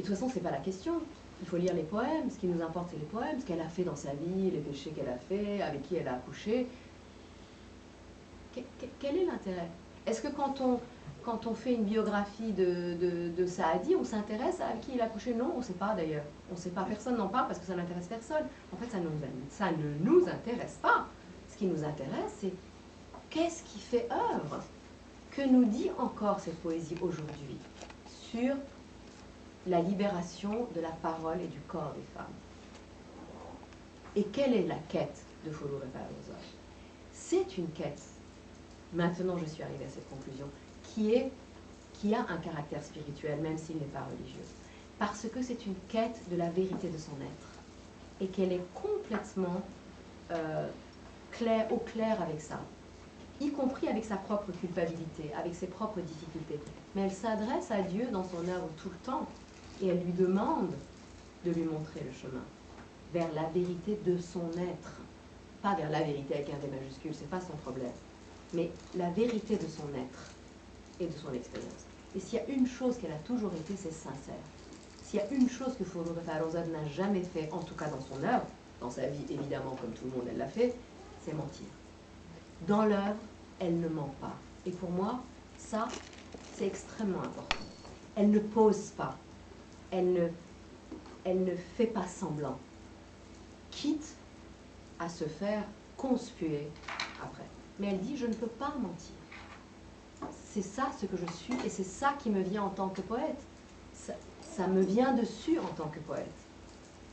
Et de toute façon, c'est pas la question. Il faut lire les poèmes. Ce qui nous importe, c'est les poèmes, ce qu'elle a fait dans sa vie, les péchés qu'elle a fait, avec qui elle a accouché. Quel est l'intérêt? Est-ce que quand on fait une biographie de Saadi, on s'intéresse à qui il a accouché? Non, on ne sait pas d'ailleurs. On ne sait pas, personne n'en parle parce que ça n'intéresse personne. En fait, ça ne nous intéresse pas. Ce qui nous intéresse, c'est qu'est-ce qui fait œuvre? Que nous dit encore cette poésie aujourd'hui sur la libération de la parole et du corps des femmes? Et quelle est la quête de Follour et Farrouzat? C'est une quête, maintenant je suis arrivée à cette conclusion, qui a un caractère spirituel, même s'il n'est pas religieux. Parce que c'est une quête de la vérité de son être. Et qu'elle est complètement au clair avec ça. Y compris avec sa propre culpabilité, avec ses propres difficultés. Mais elle s'adresse à Dieu dans son œuvre tout le temps. Et elle lui demande de lui montrer le chemin vers la vérité de son être. Pas vers la vérité avec un V majuscule, c'est pas son problème. Mais la vérité de son être et de son expérience. Et s'il y a une chose qu'elle a toujours été, c'est sincère. S'il y a une chose que Follour et Farrouzat n'a jamais fait, en tout cas dans son œuvre, dans sa vie évidemment comme tout le monde elle l'a fait, c'est mentir. Dans l'œuvre, elle ne ment pas. Et pour moi, ça, c'est extrêmement important. Elle ne pose pas. Elle ne fait pas semblant. Quitte à se faire conspuer après. Mais elle dit, je ne peux pas mentir. C'est ça ce que je suis, et c'est ça qui me vient en tant que poète. Ça me vient dessus en tant que poète.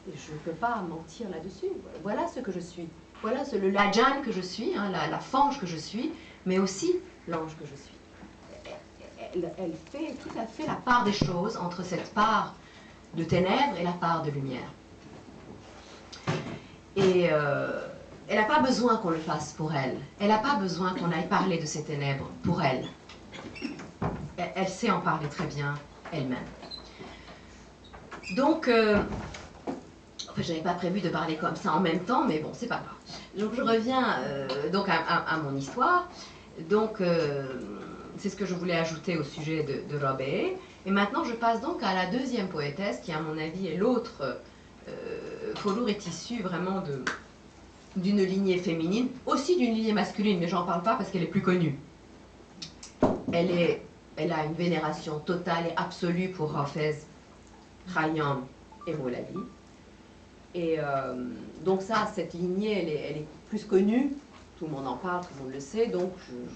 Et je ne peux pas mentir là-dessus. Voilà ce que je suis. Voilà le Ladjan que je suis, hein, la fange que je suis, mais aussi l'ange que je suis. Elle fait tout à fait la part des choses entre cette part de ténèbres et la part de lumière. Et elle n'a pas besoin qu'on le fasse pour elle. Elle n'a pas besoin qu'on aille parler de ces ténèbres pour elle. Elle sait en parler très bien elle-même. Donc, je n'avais pas prévu de parler comme ça en même temps, mais bon, c'est pas grave. Donc, je reviens donc à mon histoire. Donc, c'est ce que je voulais ajouter au sujet de Robert. Et maintenant, je passe donc à la deuxième poétesse, qui, à mon avis, est l'autre. Follour est issue vraiment d'une lignée féminine, aussi d'une lignée masculine, mais j'en parle pas parce qu'elle est plus connue. Elle a une vénération totale et absolue pour Hafez, Khayyam et Moulavi. Et donc ça, cette lignée, elle est plus connue, tout le monde en parle, tout le monde le sait, donc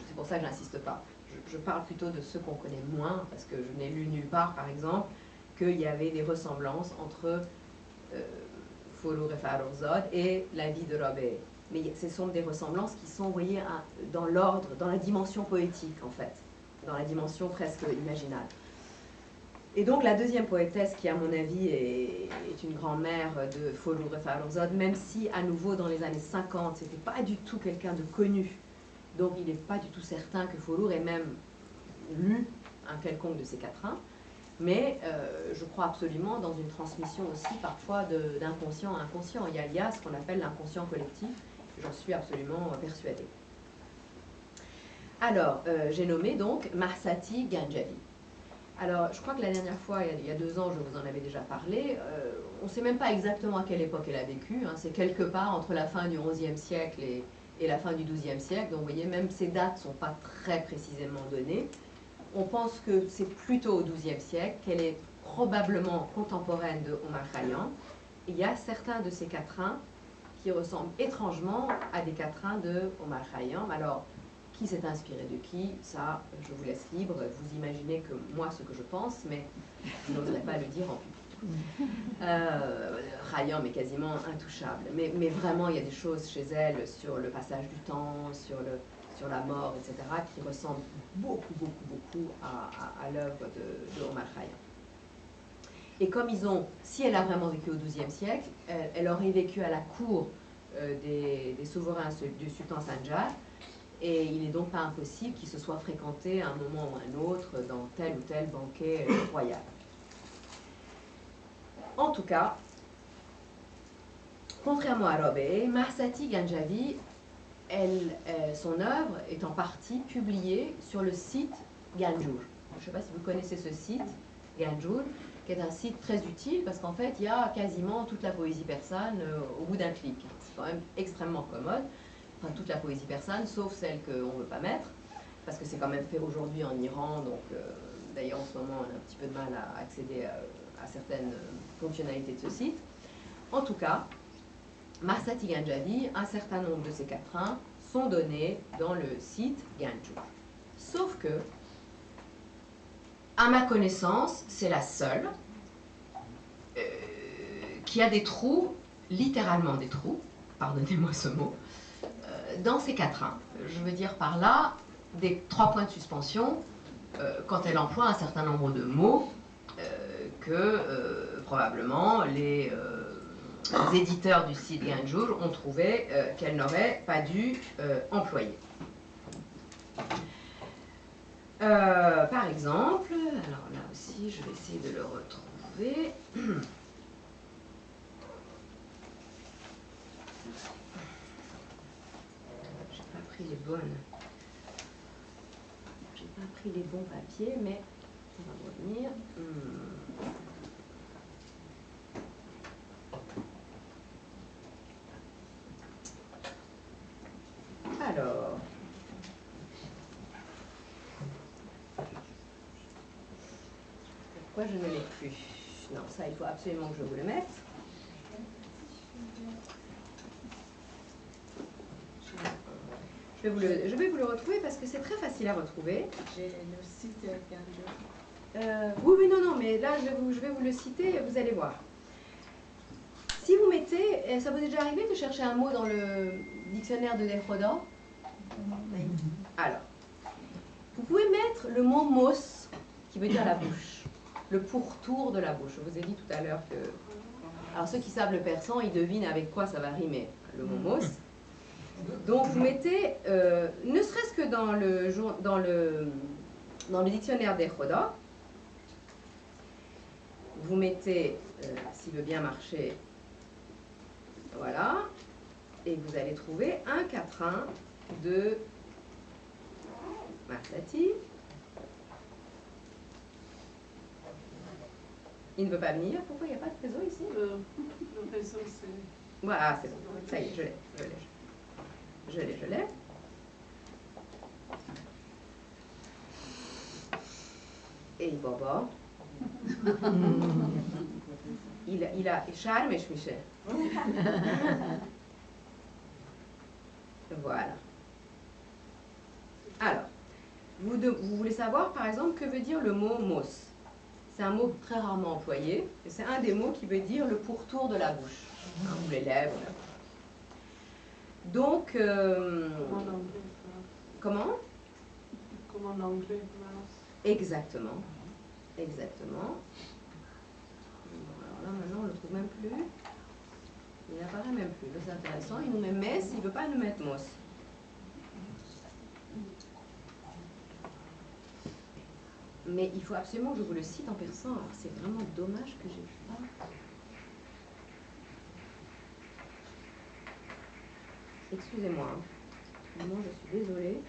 c'est pour ça que je n'insiste pas. Je parle plutôt de ceux qu'on connaît moins, parce que je n'ai lu nulle part, par exemple, qu'il y avait des ressemblances entre Follour et Farrouzat et la vie de Robert. Mais ce sont des ressemblances qui sont, vous voyez, dans l'ordre, dans la dimension poétique, en fait, dans la dimension presque imaginale. Et donc la deuxième poétesse qui, à mon avis, est une grand-mère de Follour et Farrouzat, même si, à nouveau, dans les années 50, c'était pas du tout quelqu'un de connu. Donc il n'est pas du tout certain que Follour ait même lu un quelconque de ces quatrains. Mais je crois absolument dans une transmission aussi parfois d'inconscient à inconscient. Il y a ce qu'on appelle l'inconscient collectif. J'en suis absolument persuadée. Alors, j'ai nommé donc Mahsati Ganjavi. Alors, je crois que la dernière fois, il y a 2 ans, je vous en avais déjà parlé. On ne sait même pas exactement à quelle époque elle a vécu. Hein. C'est quelque part entre la fin du XIe siècle et la fin du XIIe siècle. Donc, vous voyez, même ces dates ne sont pas très précisément données. On pense que c'est plutôt au XIIe siècle, qu'elle est probablement contemporaine de Omar Khayyam. Il y a certains de ces quatrains qui ressemblent étrangement à des quatrains de Omar Khayyam. Alors, qui s'est inspiré de qui? Ça, je vous laisse libre. Vous imaginez que moi, ce que je pense, mais je n'oserais pas le dire en public. Khayyam est quasiment intouchable. Mais vraiment, il y a des choses chez elle sur le passage du temps, sur la mort, etc., qui ressemblent beaucoup à l'œuvre de Omar Khayyam. Et comme si elle a vraiment vécu au XIIe siècle, elle aurait vécu à la cour des souverains du sultan Sanjar, et il n'est donc pas impossible qu'il se soit fréquenté à un moment ou un autre dans tel ou tel banquet royal. En tout cas, contrairement à Robert, Mahsati Ganjavi, son œuvre est en partie publiée sur le site Ganjour. Je ne sais pas si vous connaissez ce site, Ganjour. qui est un site très utile parce qu'en fait, il y a quasiment toute la poésie persane au bout d'un clic. C'est quand même extrêmement commode. Enfin, toute la poésie persane, sauf celle qu'on ne veut pas mettre, parce que c'est quand même fait aujourd'hui en Iran, donc d'ailleurs en ce moment on a un petit peu de mal à accéder à certaines fonctionnalités de ce site. En tout cas, Mahsati Ganjavi, un certain nombre de ces quatrains sont donnés dans le site Ganjur. Sauf que, à ma connaissance, c'est la seule qui a des trous, littéralement des trous, pardonnez-moi ce mot, dans ces quatrains. Je veux dire par là des 3 points de suspension quand elle emploie un certain nombre de mots que probablement les éditeurs du site Ganjur ont trouvé qu'elle n'aurait pas dû employer. Par exemple, alors là aussi je vais essayer de le retrouver. Les bonnes. J'ai pas pris les bons papiers, mais on va revenir. Alors. Pourquoi je ne l'ai plus? Non, ça, il faut absolument que je vous le mette. Je vais vous le retrouver parce que c'est très facile à retrouver. J'ai le site Ganjur. Oui, non, mais là, je vais vous le citer, vous allez voir. Si vous mettez, ça vous est déjà arrivé de chercher un mot dans le dictionnaire de Dekhoda? Alors, vous pouvez mettre le mot mos, qui veut dire la bouche, le pourtour de la bouche. Je vous ai dit tout à l'heure que... Alors, ceux qui savent le persan, ils devinent avec quoi ça va rimer, le mot mos. Donc vous mettez, ne serait-ce que dans le dictionnaire d'Ekhoda, vous mettez, s'il veut bien marcher, voilà, et vous allez trouver un quatrain de Mahsati. Il ne veut pas venir. Pourquoi il n'y a pas de réseau ici? Le réseau, c'est... Voilà, c'est bon. Ça y est, je l'ai. Et Baba, il a charmesh میشه. Voilà. Alors, vous voulez savoir par exemple que veut dire le mot mos? C'est un mot très rarement employé, et c'est un des mots qui veut dire le pourtour de la bouche, hein, ou les lèvres. Donc, comment? Comme en anglais, Exactement. Exactement. Alors là, maintenant, on ne le trouve même plus. Il n'apparaît même plus. C'est intéressant. Il nous met mess, il ne veut pas nous mettre mos. Mais il faut absolument que je vous le cite en persan. C'est vraiment dommage que j'ai pas. Excusez-moi. Vraiment, je suis désolée.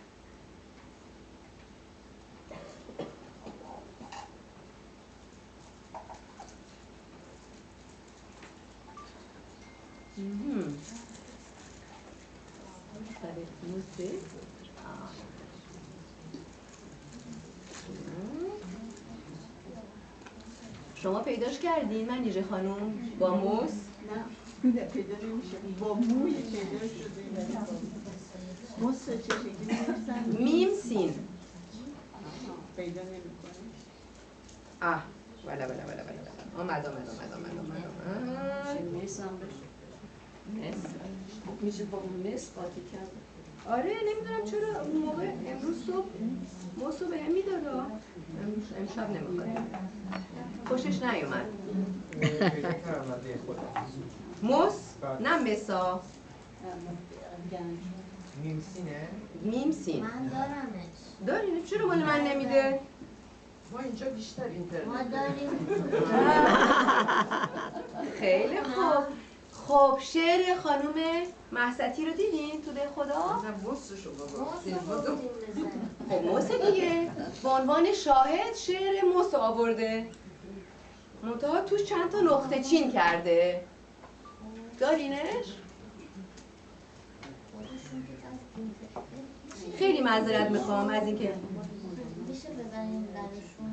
Ça va être noté. شما پیداش کردین منیژه خانم با موس؟ نه پیدا نمیشه با موی پیدا شده موس چه شکلی نمیزن؟ میم سین پیدا نمیکنه voilà آمد مس هم بشه مس میشه با مس قاطی کرد آره نمیدونم چرا اون موقع امروز صبح موسو به هم میداد امشب نمیخواد خوشش نیومد موس نه مسا میم سین من دارمش دارین چرا مال من نمیده ما اینجا بیشتر اینترنت ما داریم خیلی خوب خب شعر خانم محستی رو دیدین تو دلخدا؟ نه موسشو بابا خب موس دیگه به عنوان شاهد شعر موس آورده منتها توش چند تا نقطه چین کرده. دارینش؟ خیلی معذرت میخوام از اینکه میشه بزنیم درشون